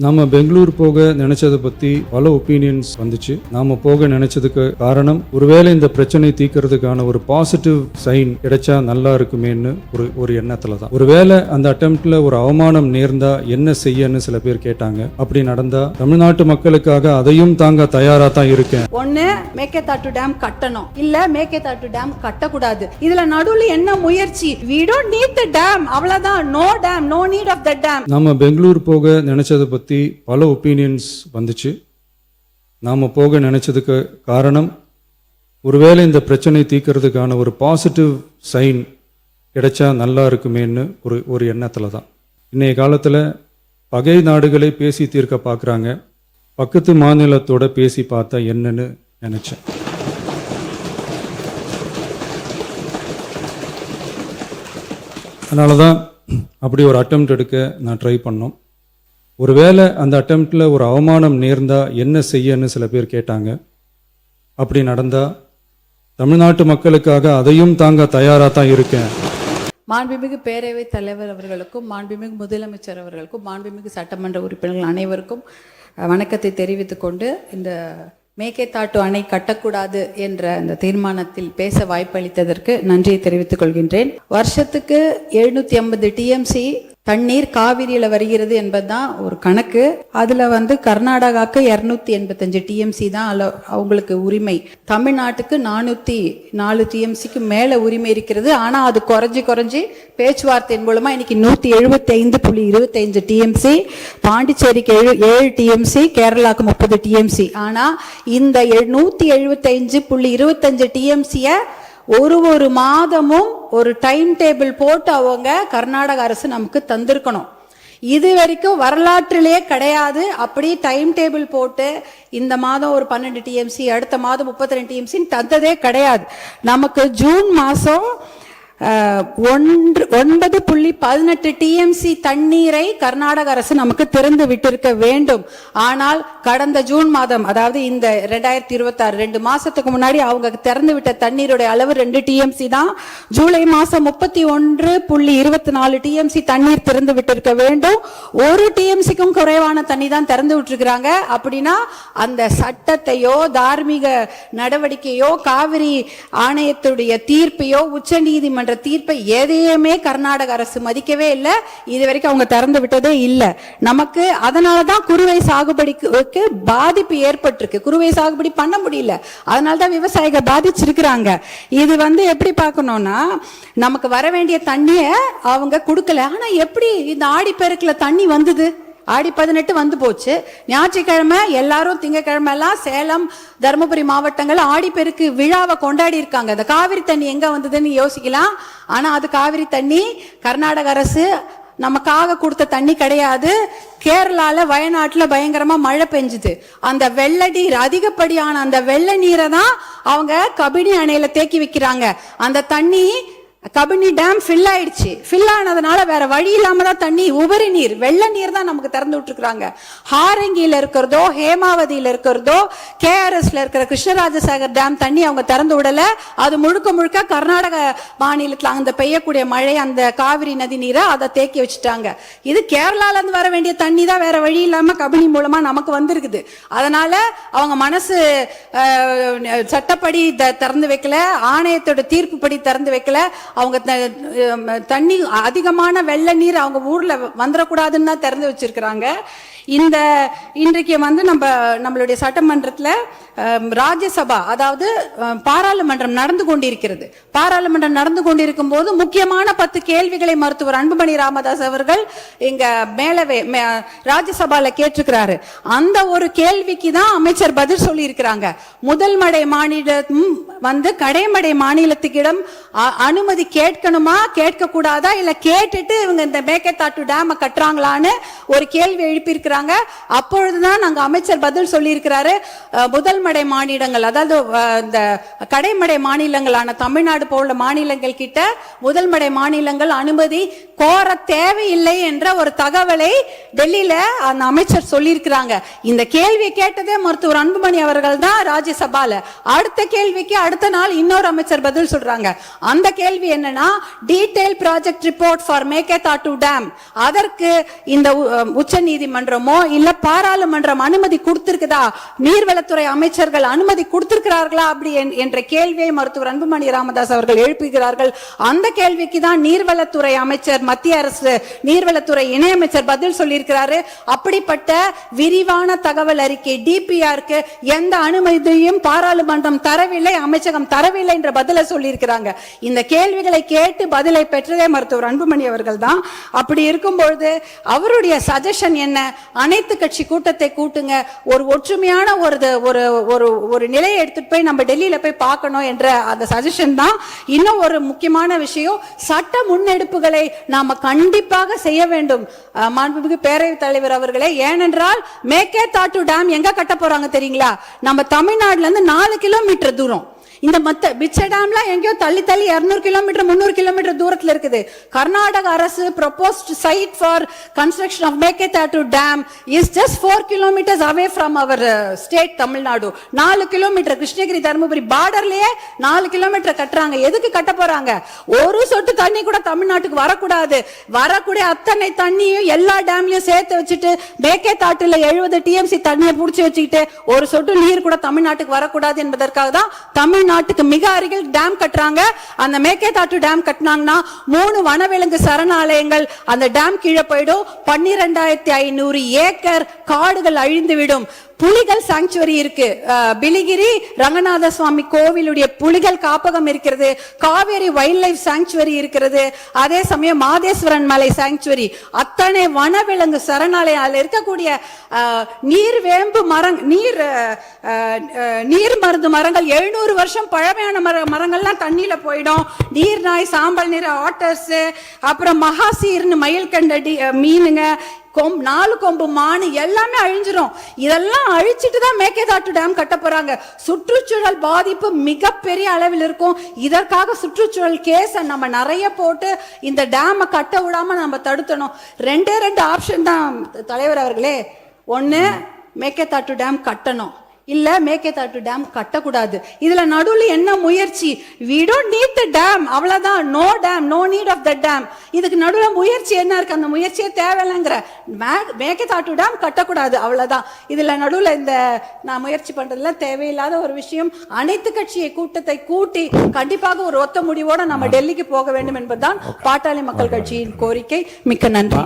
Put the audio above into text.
நாம பெங்களூர் போக நினைச்சதை பத்தி பல ஒப்பீனியன்ஸ் வந்துச்சு. நாம போக நினைச்சதுக்கு காரணம் ஒருவேளை இந்த பிரச்சனை தீர்க்கறதுக்கான ஒரு பாசிட்டிவ் சைன் கிடைச்சா நல்லா இருக்குமேன்னு ஒரு எண்ணத்துல தான். ஒருவேளை அந்த அட்டெம்ப்ட்ல ஒரு அவமானம் நேர்ந்தா என்ன செய்யன்னு சில பேர் கேட்டாங்க. அப்படி நடந்தா தமிழ்நாட்டு மக்களுக்காக அதையும் தாங்க தயாரா தான் இருக்கேன். ஒண்ணு மேகேதாட்டு டேம் கட்டணும், இல்ல மேகேதாட்டு டேம் கட்டக்கூடாது. இதுல நடுவுல என்ன முயற்சி? we don't need the dam, அவ்வளவுதான். no dam, no need of the dam. நாம பெங்களூர் போக நினைச்சதை பத்தி பல ஒப்பீனியன்ஸ் வந்துச்சு. நாம போக நினைச்சதுக்கு காரணம் ஒருவேளை இந்த பிரச்சனை தீர்க்கறதுக்கான ஒரு பாசிட்டிவ் சைன் கிடைச்சா நல்லா இருக்குமேன்னு ஒரு எண்ணத்துல தான். இன்னைய காலத்துல பகை நாடுகளை பேசி தீர்க்க பார்க்குறாங்க. பக்கத்து மாநிலத்தோட பேசி பார்த்தா என்னன்னு நினைச்சேன். அதனால தான் அப்படி ஒரு அட்டெம்ப்ட் எடுக்க நான் ட்ரை பண்ணோம். ஒருவேளை அந்த அட்டெம்ப்ட்ல ஒரு அவமானம் நேர்ந்தா என்ன செய்யன்னு சில பேர் கேட்டாங்க. அப்படி நடந்தா தமிழ்நாட்டு மக்களுக்காக அதையும் தாங்க தயாரா தான் இருக்கேன். மாண்புமிகு பேரவைத் தலைவர் அவர்களுக்கும், மாண்புமிகு முதலமைச்சர் அவர்களுக்கும், மாண்புமிகு சட்டமன்ற உறுப்பினர்கள் அனைவருக்கும் வணக்கத்தை தெரிவித்துக் கொண்டு, இந்த மேகேதாட்டு அணை கட்டக்கூடாது என்ற அந்த தீர்மானத்தில் பேச வாய்ப்பளித்ததற்கு நன்றியை தெரிவித்துக் கொள்கின்றேன். வருஷத்துக்கு 750 டிஎம்சி தண்ணீர் காவிரியில வருகிறது என்பதுதான் ஒரு கணக்கு. அதுல கர்நாடகாவுக்கு 285 டிஎம்சி தான் அவங்களுக்கு உரிமை. தமிழ்நாட்டுக்கு 404 டிஎம்சிக்கு மேல உரிமை இருக்கிறது. ஆனா அது குறைஞ்சி பேச்சுவார்த்தையின் மூலமா இன்னைக்கு 175.25 டிஎம்சி, பாண்டிச்சேரிக்கு 7 டிஎம்சி, கேரளாக்கு 30 டிஎம்சி. ஆனா இந்த 175.25 டிஎம்சிய ஒரு மாதமும் ஒரு டைம் டேபிள் போட்டு அவங்க கர்நாடக அரசு நமக்கு தந்திருக்கணும். இது வரைக்கும் வரலாற்றிலேயே கிடையாது. அப்படி டைம் டேபிள் போட்டு இந்த மாதம் ஒரு 12 டிஎம்சி, அடுத்த மாதம் 32 டிஎம்சி தந்ததே கிடையாது. நமக்கு ஜூன் மாசம் 9.18 டிஎம்சி தண்ணீரை கர்நாடக அரசு நமக்கு திறந்து விட்டிருக்க வேண்டும். ஆனால் கடந்த ஜூன் மாதம், அதாவது இந்த 2026 2 மாசத்துக்கு முன்னாடி அவங்க திறந்து விட்ட தண்ணீருடைய அளவு 2 டிஎம்சி தான். ஜூலை மாசம் 31.24 டிஎம்சி தண்ணீர் திறந்து விட்டிருக்க வேண்டும். 1 டிஎம்சிக்கும் குறைவான தண்ணி தான் திறந்து விட்டுருக்காங்க. அப்படின்னா அந்த சட்டத்தையோ தார்மீக நடவடிக்கையோ காவிரி ஆணையத்துடைய தீர்ப்பையோ உச்ச நீதிமன்ற தீர்ப்பை எதையுமே கர்நாடக அரசு மதிக்கவே இல்லை. இது வரைக்கும் அவங்க திறந்து விட்டதே இல்லை. நமக்கு அதனாலதான் குறுவை சாகுபடிக்கு பாதிப்பு ஏற்பட்டிருக்கு. குறுவை சாகுபடி பண்ண முடியல. அதனாலதான் விவசாயிகள் பாதிச்சிருக்கிறாங்க. இது எப்படி பார்க்கணும்னா, நமக்கு வர வேண்டிய தண்ணிய அவங்க கொடுக்கல. ஆனா எப்படி இந்த ஆடிப்பெருக்குல தண்ணி வந்தது? ஆடி 18 வந்து போச்சு. ஞாயிற்றுக்கிழமை எல்லாரும், திங்கக்கிழமை எல்லாம் சேலம், தருமபுரி மாவட்டங்கள் ஆடிப்பெருக்கு விழாவை கொண்டாடி இருக்காங்க. இந்த காவிரி தண்ணி எங்க வந்ததுன்னு யோசிக்கலாம். ஆனா அது காவிரி தண்ணி கர்நாடக அரசு நமக்காக கொடுத்த தண்ணி கிடையாது. கேரளால வயநாட்டுல பயங்கரமா மழை பெஞ்சுது. அந்த வெள்ள நீர், அதிகப்படியான அந்த வெள்ள நீரை தான் அவங்க கபினி அணையில தேக்கி வைக்கிறாங்க. அந்த தண்ணி கபினி டேம் ஃபில் ஆயிடுச்சு. ஃபில் ஆனதுனால வேற வழி இல்லாம தான் தண்ணி, உபரி நீர், வெள்ள நீர் தான் நமக்கு திறந்து விட்டுருக்காங்க. ஹாரங்கியில இருக்கிறதோ, ஹேமாவதியில இருக்கிறதோ, கேஆர்எஸ்ல இருக்கிற கிருஷ்ணராஜசாகர் டேம் தண்ணி அவங்க திறந்து விடல. அது முழுக்க கர்நாடக மாநிலத்தில் அந்த பெய்யக்கூடிய மழை, அந்த காவிரி நதி நீரை அதை தேக்கி வச்சுட்டாங்க. இது கேரளால இருந்து வர வேண்டிய தண்ணி தான் வேற வழி இல்லாம கபினி மூலமா நமக்கு வந்திருக்குது. அதனால அவங்க மனசு சட்டப்படி திறந்து வைக்கல, ஆணையத்தோட தீர்ப்பு படி திறந்து வைக்கல. அவங்க தண்ணி அதிகமான வெள்ள நீர் அவங்க ஊர்ல வந்துடக்கூடாதுன்னு தான் திறந்து வச்சிருக்கிறாங்க. இன்றைக்கு நம்மளுடைய சட்டமன்றத்தில் ராஜ்யசபா, அதாவது பாராளுமன்றம் நடந்து கொண்டிருக்கிறது. பாராளுமன்றம் நடந்து கொண்டிருக்கும் போது முக்கியமான 10 கேள்விகளை மருத்துவர் அன்புமணி ராமதாஸ் அவர்கள் இங்க மேலவே ராஜ்யசபால கேட்டிருக்கிறாரு. அந்த ஒரு கேள்விக்கு தான் அமைச்சர் பதில் சொல்லி இருக்கிறாங்க. முதல் மடை மாநிலம் கடைமடை மாநிலத்துக்கிடம் அனுமதி கேட்கணுமா, கேட்க கூடாதா, இல்ல கேட்டுட்டு இவங்க இந்த மேகேதாட்டு டேம் கட்டுறாங்களான்னு ஒரு கேள்வி எழுப்பியிருக்கிறாங்க. அப்பொழுதுதான் நாங்க அமைச்சர் பதில் சொல்லி இருக்கிறாரு. முதல் மடை மாநிலங்கள், அதாவது இந்த கடைமடை மாநிலங்களான தமிழ்நாடு போல மாநிலங்கள் கிட்ட முதல் மடை மாநிலங்கள் அனுமதி கோர தேவையில்லை என்ற ஒரு தகவலை டெல்லியில அந்த அமைச்சர் சொல்லி இருக்கிறாங்க. இந்த கேள்வியை கேட்டதே மருத்துவர் அன்புமணி அவர்கள் தான் ராஜ்யசபால. அடுத்த கேள்விக்கு அடுத்த நாள் இன்னொரு அமைச்சர் பதில் சொல்றாங்க. அந்த கேள்வி என்னன்னா, detail project report for Mekedatu dam. அதற்கு இந்த உச்ச நீதிமன்றமோ நீதிமன்றமோ இல்ல பாராளுமன்றம் அனுமதி கொடுத்திருக்குதா, நீர்வளத்துறை அமைச்சர்கள் அனுமதி கொடுத்திருக்கிறார்களா அப்படி என்ற கேள்வியை மருத்துவர் அன்புமணி ராமதாஸ் அவர்கள் எழுப்புகிறார்கள். அந்த கேள்விக்கு தான் நீர்வளத்துறை அமைச்சர், மத்திய அரசு நீர்வளத்துறை இணையமைச்சர் பதில் சொல்லியிருக்கிறாரு. அப்படிப்பட்ட விரிவான தகவல் அறிக்கை டிபிஆருக்கு எந்த அனுமதியும் பாராளுமன்றம் தரவில்லை, அமைச்சகம் தரவில்லை என்ற பதிலை சொல்லியிருக்கிறாங்க. இந்த கேள்விகளை கேட்டு பதிலை பெற்றதே மருத்துவர் அன்புமணி அவர்கள் தான். அப்படி இருக்கும்பொழுது அவருடைய சஜஷன் என்ன, அனைத்து கட்சி கூட்டத்தை கூட்டுங்க, ஒரு ஒற்றுமையான ஒரு நிலையை எடுத்துட்டு போய் நம்ம டெல்லியில போய் பார்க்கணும் என்ற அந்த சஜஷன் தான். இன்னும் ஒரு முக்கியமான விஷயம், சட்ட முன்னெடுப்புகளை நாம கண்டிப்பாக செய்ய வேண்டும் மாண்புமிகு பேரவைத் தலைவர் அவர்களே. ஏனென்றால் மேகேதாட்டு டேம் எங்க கட்ட போறாங்க தெரியுங்களா? நம்ம தமிழ்நாடுல இருந்து 4 கிலோமீட்டர் தூரம். இந்த மத்த பிச்சை டேம்ல எங்கேயோ தள்ளி 200 கிலோமீட்டர் 300 கிலோமீட்டர் தூரத்துல இருக்குது. கர்நாடக அரசு proposed site for construction of Meketatu dam is just 4 kilometers away from our state Tamil Nadu. 4 kilometre Krishnagiri Dharmapuri பார்டர்லயே 4 கிலோமீட்டர் கட்டுறாங்க. எதுக்கு கட்ட போறாங்க? ஒரு சொட்டு தண்ணி கூட தமிழ்நாட்டுக்கு வரக்கூடாது. வரக்கூடிய அத்தனை தண்ணியும் எல்லா டேம்லயும் சேர்த்து வச்சுட்டு மேகேதாட்டுல 70 டிஎம்சி தண்ணியை புடிச்சு வச்சுக்கிட்டு ஒரு சொட்டு நீர் கூட தமிழ்நாட்டுக்கு வரக்கூடாது என்பதற்காக தான் தமிழ்நாட்டுக்கு மிக அருகில் டேம் கட்டுறாங்க. அந்த மேகேதாட்டு டேம் கட்டினாங்கன்னா 3 வனவிலங்கு சரணாலயங்கள் அந்த டேம் கீழே போயிடும். 12,500 ஏக்கர் காடுகள் அழிந்துவிடும். புலிகள் சாங்சுவரி இருக்கு, பிலிகிரி ரங்கநாத சுவாமி கோவிலுடைய புலிகள் காப்பகம் இருக்கிறது, காவேரி வைல்ட் லைஃப் சாங்சுவரி இருக்கிறது, அதே சமயம் மாதேஸ்வரன் மலை சாங்சுவரி, அத்தனை வனவிலங்கு சரணாலயம் இருக்கக்கூடிய நீர்வேம்பு நீர் மருந்து மரங்கள் 700 வருஷம் பழமையான மரங்கள்லாம் தண்ணியில போயிடும். நீர் நாய், சாம்பல் நீர் ஆட்டர்ஸ், அப்புறம் மகாசீர்னு மயில் கண்ட மீனுங்க, 4 கொம்பு மானு எல்லாமே அழிஞ்சிரும். இதெல்லாம் அழிச்சிட்டு தான் மேகேதாட்டு டேம் கட்ட போறாங்க. சுற்றுச்சூழல் பாதிப்பு மிகப்பெரிய அளவில் இருக்கும். இதற்காக சுற்றுச்சூழல் கேஸ் நம்ம நிறைய போட்டு இந்த டேமை கட்ட விடாம நம்ம தடுத்தணும். 2 ஆப்ஷன் தான் தலைவர் அவர்களே. ஒன்னு மேகேதாட்டு டேம் கட்டணும், இல்ல மேகேதாட்டு டேம் கட்டக்கூடாது. இதுல நடுவுல என்ன முயற்சி? we don't need the dam, அவ்வளவுதான். no dam, no need of the dam. இதுக்கு நடுவுல முயற்சி என்ன இருக்கு? அந்த முயற்சியே தேவையில்லைங்கிற. மேகேதாட்டு டேம் கட்டக்கூடாது, அவ்வளவுதான். இதுல நடுவுல இந்த நான் முயற்சி பண்றதுல தேவையில்லாத ஒரு விஷயம். அனைத்து கட்சியை கூட்டத்தை கூட்டி கண்டிப்பாக ஒரு ஒத்த முடிவோட நம்ம டெல்லிக்கு போக வேண்டும் என்பதுதான் பாட்டாளி மக்கள் கட்சியின் கோரிக்கை. மிக்க நன்றி.